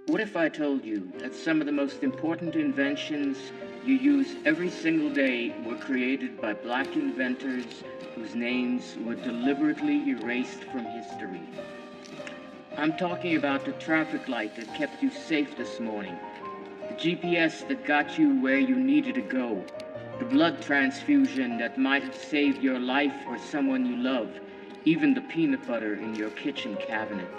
What if I told you that some of the most important inventions you use every single day were created by black inventors whose names were deliberately erased from history? I'm talking about the traffic light that kept you safe this morning, the GPS that got you where you needed to go, the blood transfusion that might have saved your life or someone you love, even the peanut butter in your kitchen cabinet.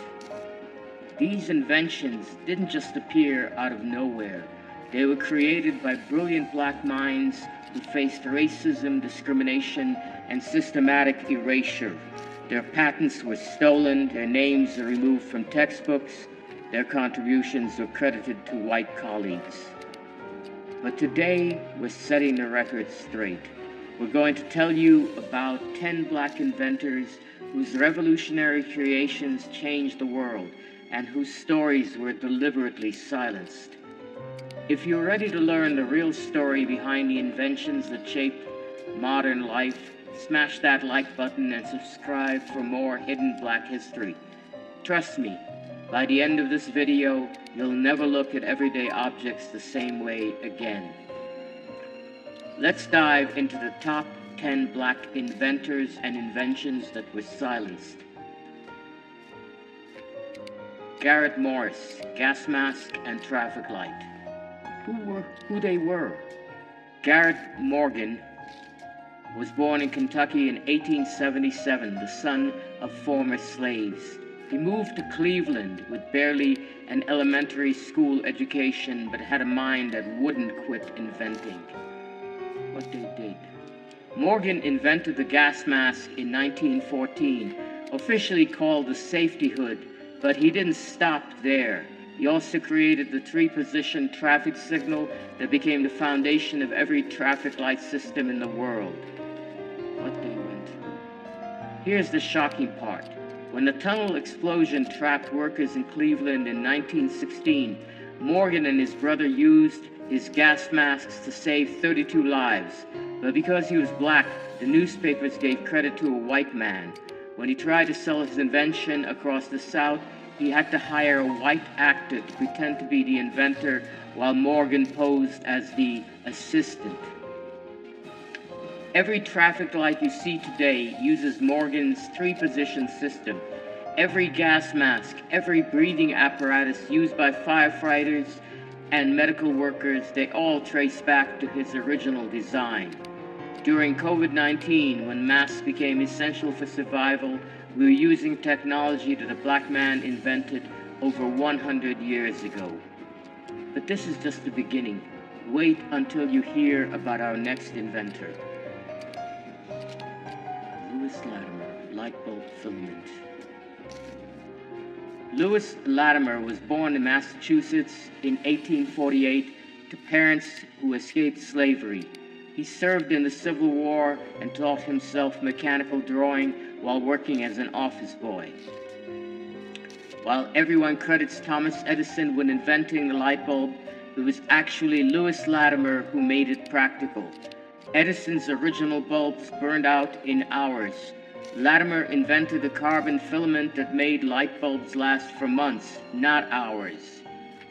These inventions didn't just appear out of nowhere. They were created by brilliant black minds who faced racism, discrimination, and systematic erasure. Their patents were stolen, their names are removed from textbooks, their contributions are credited to white colleagues. But today, we're setting the record straight. We're going to tell you about 10 black inventors whose revolutionary creations changed the world and whose stories were deliberately silenced. If you're ready to learn the real story behind the inventions that shaped modern life, smash that like button and subscribe for more hidden black history. Trust me, by the end of this video, you'll never look at everyday objects the same way again. Let's dive into the top 10 black inventors and inventions that were silenced. Garrett Morris, gas mask and traffic light. Who they were? Garrett Morgan was born in Kentucky in 1877, the son of former slaves. He moved to Cleveland with barely an elementary school education, but had a mind that wouldn't quit inventing. What they did. Morgan invented the gas mask in 1914, officially called the safety hood, but he didn't stop there. He also created the three-position traffic signal that became the foundation of every traffic light system in the world. What they went through. Here's the shocking part. When the tunnel explosion trapped workers in Cleveland in 1916, Morgan and his brother used his gas masks to save 32 lives. But because he was black, the newspapers gave credit to a white man. When he tried to sell his invention across the South, he had to hire a white actor to pretend to be the inventor while Morgan posed as the assistant. Every traffic light you see today uses Morgan's three-position system. Every gas mask, every breathing apparatus used by firefighters and medical workers, they all trace back to his original design. During COVID-19, when masks became essential for survival, we were using technology that a black man invented over 100 years ago. But this is just the beginning. Wait until you hear about our next inventor. Lewis Latimer, light bulb filament. Lewis Latimer was born in Massachusetts in 1848 to parents who escaped slavery. He served in the Civil War and taught himself mechanical drawing while working as an office boy. While everyone credits Thomas Edison with inventing the light bulb, it was actually Lewis Latimer who made it practical. Edison's original bulbs burned out in hours. Latimer invented a carbon filament that made light bulbs last for months, not hours.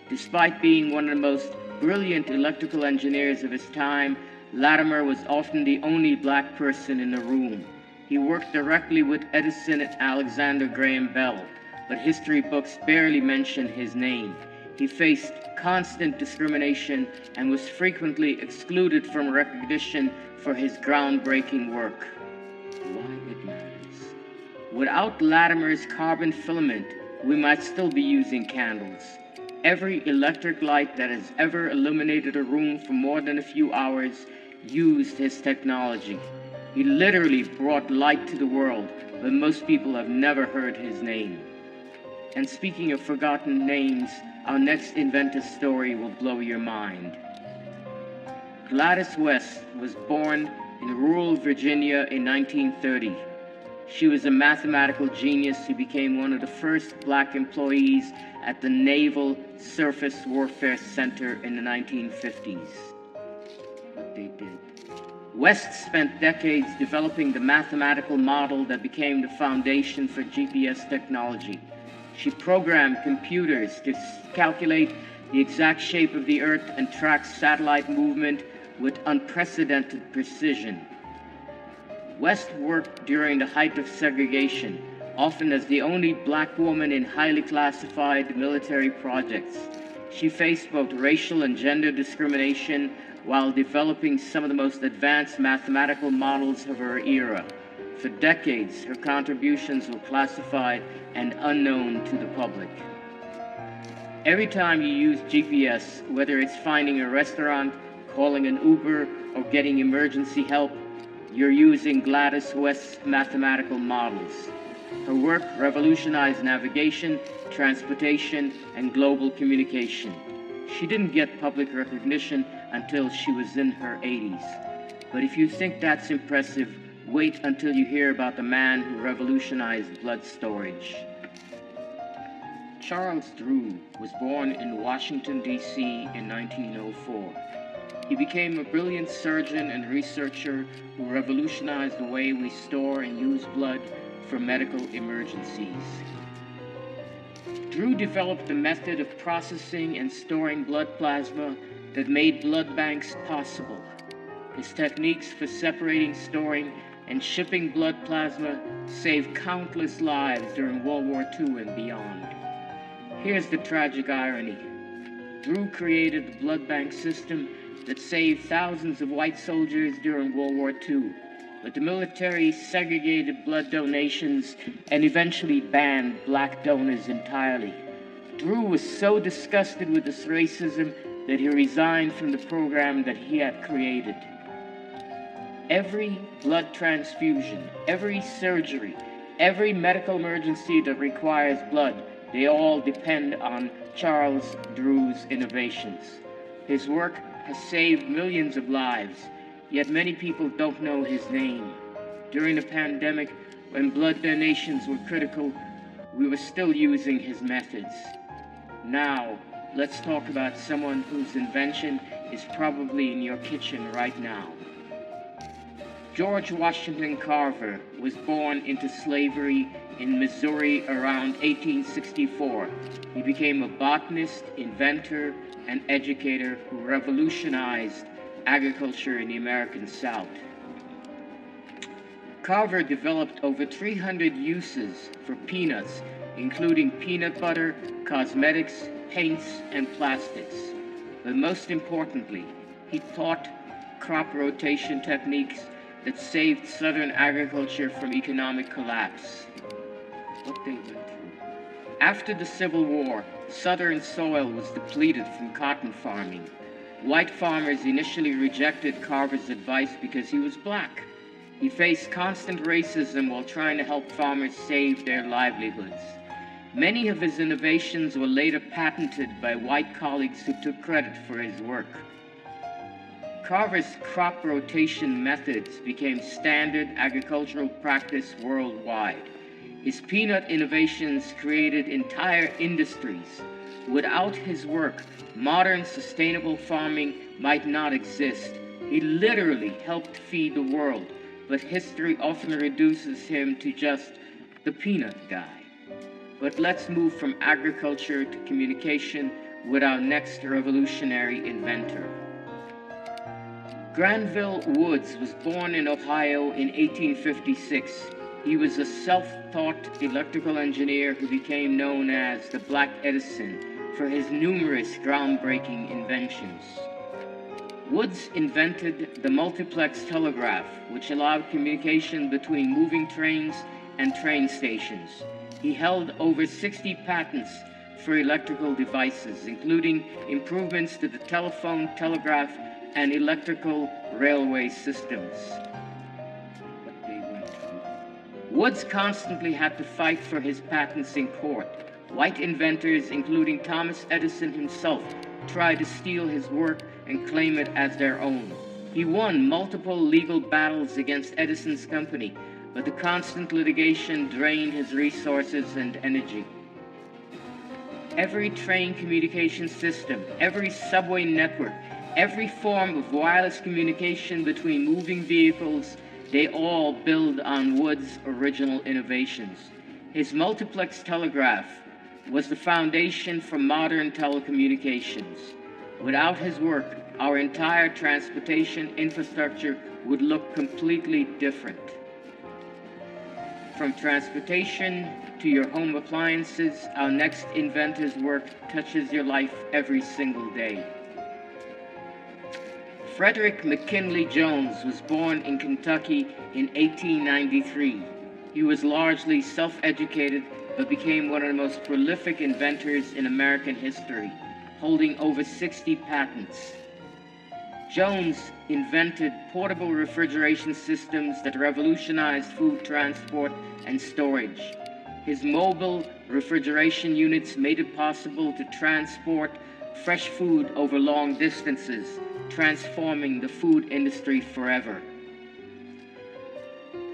Despite being one of the most brilliant electrical engineers of his time, Latimer was often the only black person in the room. He worked directly with Edison and Alexander Graham Bell, but history books barely mention his name. He faced constant discrimination and was frequently excluded from recognition for his groundbreaking work. Why it matters. Without Latimer's carbon filament, we might still be using candles. Every electric light that has ever illuminated a room for more than a few hours used his technology. He literally brought light to the world, but most people have never heard his name. And speaking of forgotten names, our next inventor story will blow your mind. Gladys West was born in rural Virginia in 1930. She was a mathematical genius who became one of the first black employees at the Naval Surface Warfare Center in the 1950s. What they did. West spent decades developing the mathematical model that became the foundation for GPS technology. She programmed computers to calculate the exact shape of the Earth and track satellite movement with unprecedented precision. West worked during the height of segregation, often as the only black woman in highly classified military projects. She faced both racial and gender discrimination while developing some of the most advanced mathematical models of her era. For decades, her contributions were classified and unknown to the public. Every time you use GPS, whether it's finding a restaurant, calling an Uber, or getting emergency help, you're using Gladys West's mathematical models. Her work revolutionized navigation, transportation, and global communication. She didn't get public recognition until she was in her 80s. But if you think that's impressive, wait until you hear about the man who revolutionized blood storage. Charles Drew was born in Washington, D.C. in 1904. He became a brilliant surgeon and researcher who revolutionized the way we store and use blood for medical emergencies. Drew developed a method of processing and storing blood plasma that made blood banks possible. His techniques for separating, storing, and shipping blood plasma saved countless lives during World War II and beyond. Here's the tragic irony. Drew created the blood bank system that saved thousands of white soldiers during World War II, but the military segregated blood donations and eventually banned black donors entirely. Drew was so disgusted with this racism that he resigned from the program that he had created. Every blood transfusion, every surgery, every medical emergency that requires blood, they all depend on Charles Drew's innovations. His work has saved millions of lives, yet many people don't know his name. During the pandemic, when blood donations were critical, we were still using his methods. Now, let's talk about someone whose invention is probably in your kitchen right now. George Washington Carver was born into slavery in Missouri around 1864. He became a botanist, inventor, and educator who revolutionized agriculture in the American South. Carver developed over 300 uses for peanuts, including peanut butter, cosmetics, paints, and plastics. But most importantly, he taught crop rotation techniques that saved Southern agriculture from economic collapse. What they went through. After the Civil War, Southern soil was depleted from cotton farming. White farmers initially rejected Carver's advice because he was black. He faced constant racism while trying to help farmers save their livelihoods. Many of his innovations were later patented by white colleagues who took credit for his work. Carver's crop rotation methods became standard agricultural practice worldwide. His peanut innovations created entire industries. Without his work, modern sustainable farming might not exist. He literally helped feed the world, but history often reduces him to just the peanut guy. But let's move from agriculture to communication with our next revolutionary inventor. Granville Woods was born in Ohio in 1856. He was a self-taught electrical engineer who became known as the Black Edison for his numerous groundbreaking inventions. Woods invented the multiplex telegraph, which allowed communication between moving trains and train stations. He held over 60 patents for electrical devices, including improvements to the telephone, telegraph, and electrical railway systems. Woods constantly had to fight for his patents in court. White inventors, including Thomas Edison himself, tried to steal his work and claim it as their own. He won multiple legal battles against Edison's company, but the constant litigation drained his resources and energy. Every train communication system, every subway network, every form of wireless communication between moving vehicles, they all build on Woods' original innovations. His multiplex telegraph was the foundation for modern telecommunications. Without his work, our entire transportation infrastructure would look completely different. From transportation to your home appliances, our next inventor's work touches your life every single day. Frederick McKinley Jones was born in Kentucky in 1893. He was largely self-educated, but became one of the most prolific inventors in American history, holding over 60 patents. Jones invented portable refrigeration systems that revolutionized food transport and storage. His mobile refrigeration units made it possible to transport fresh food over long distances, transforming the food industry forever.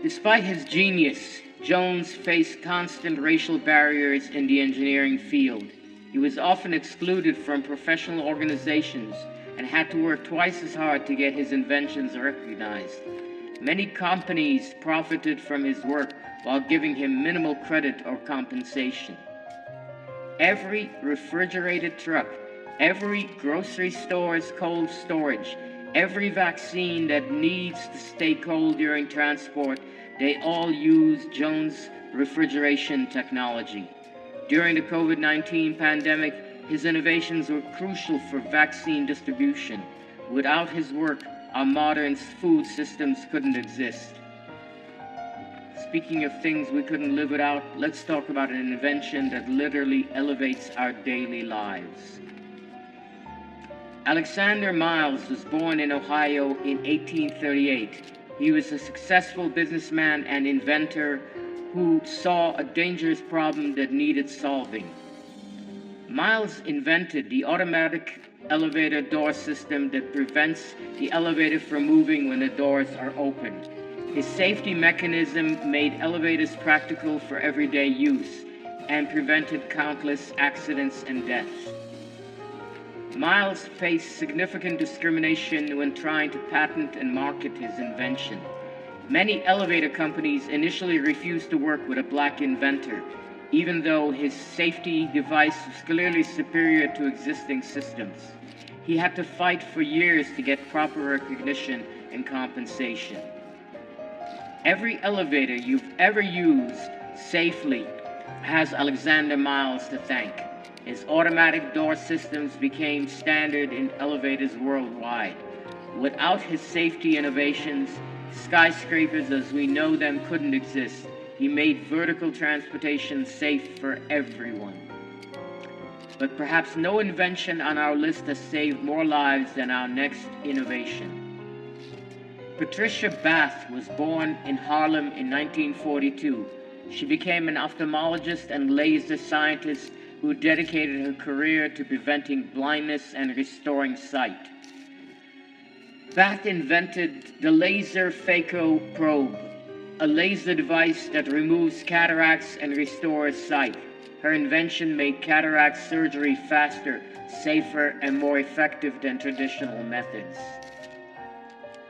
Despite his genius, Jones faced constant racial barriers in the engineering field. He was often excluded from professional organizations and had to work twice as hard to get his inventions recognized. Many companies profited from his work while giving him minimal credit or compensation. Every refrigerated truck, every grocery store's cold storage, every vaccine that needs to stay cold during transport, they all use Jones' refrigeration technology. During the COVID-19 pandemic, his innovations were crucial for vaccine distribution. Without his work, our modern food systems couldn't exist. Speaking of things we couldn't live without, let's talk about an invention that literally elevates our daily lives. Alexander Miles was born in Ohio in 1838. He was a successful businessman and inventor who saw a dangerous problem that needed solving. Miles invented the automatic elevator door system that prevents the elevator from moving when the doors are open. His safety mechanism made elevators practical for everyday use and prevented countless accidents and deaths. Miles faced significant discrimination when trying to patent and market his invention. Many elevator companies initially refused to work with a black inventor, even though his safety device was clearly superior to existing systems. He had to fight for years to get proper recognition and compensation. Every elevator you've ever used safely has Alexander Miles to thank. His automatic door systems became standard in elevators worldwide. Without his safety innovations, skyscrapers as we know them couldn't exist. He made vertical transportation safe for everyone. But perhaps no invention on our list has saved more lives than our next innovation. Patricia Bath was born in Harlem in 1942. She became an ophthalmologist and laser scientist who dedicated her career to preventing blindness and restoring sight. Bath invented the laser phaco probe, a laser device that removes cataracts and restores sight. Her invention made cataract surgery faster, safer, and more effective than traditional methods.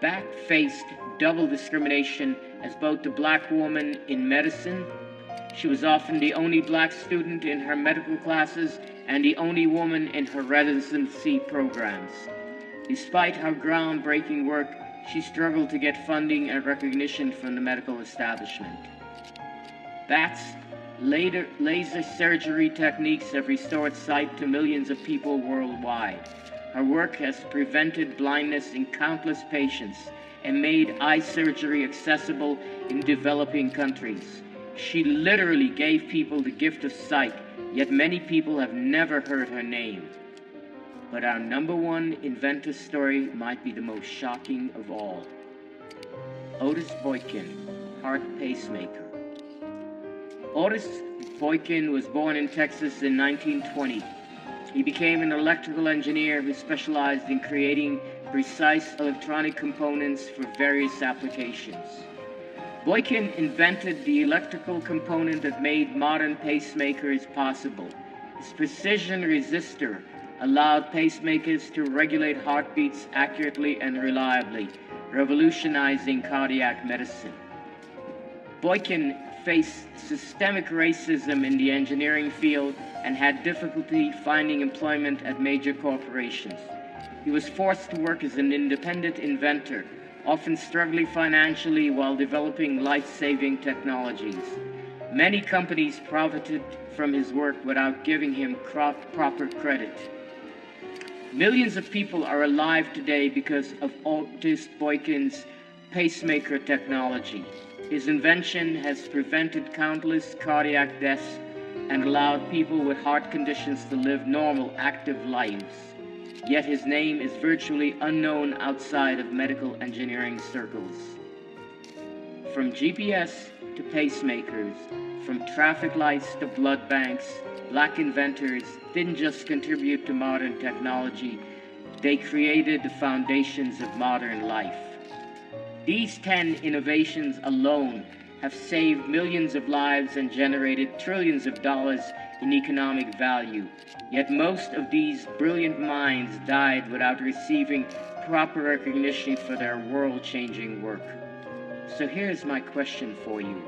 Bath faced double discrimination as both a black woman in medicine. She was often the only black student in her medical classes and the only woman in her residency programs. Despite her groundbreaking work, she struggled to get funding and recognition from the medical establishment. Bath's laser surgery techniques have restored sight to millions of people worldwide. Her work has prevented blindness in countless patients and made eye surgery accessible in developing countries. She literally gave people the gift of sight, yet many people have never heard her name. But our number one inventor story might be the most shocking of all. Otis Boykin, heart pacemaker. Otis Boykin was born in Texas in 1920. He became an electrical engineer who specialized in creating precise electronic components for various applications. Boykin invented the electrical component that made modern pacemakers possible. His precision resistor allowed pacemakers to regulate heartbeats accurately and reliably, revolutionizing cardiac medicine. Boykin faced systemic racism in the engineering field and had difficulty finding employment at major corporations. He was forced to work as an independent inventor, often struggling financially while developing life-saving technologies. Many companies profited from his work without giving him proper credit. Millions of people are alive today because of August Boykin's pacemaker technology. His invention has prevented countless cardiac deaths and allowed people with heart conditions to live normal, active lives. Yet his name is virtually unknown outside of medical engineering circles. From GPS to pacemakers, from traffic lights to blood banks, Black inventors didn't just contribute to modern technology, they created the foundations of modern life. These 10 innovations alone have saved millions of lives and generated trillions of dollars in economic value. Yet most of these brilliant minds died without receiving proper recognition for their world-changing work. So here's my question for you.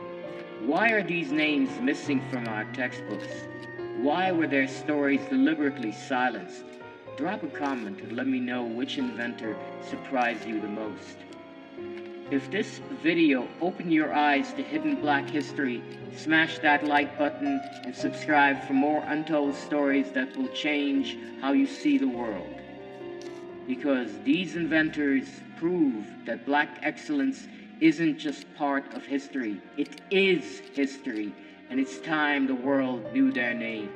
Why are these names missing from our textbooks? Why were their stories deliberately silenced? Drop a comment and let me know which inventor surprised you the most. If this video opened your eyes to hidden Black history, smash that like button and subscribe for more untold stories that will change how you see the world. Because these inventors prove that Black excellence isn't just part of history, it is history, and it's time the world knew their name.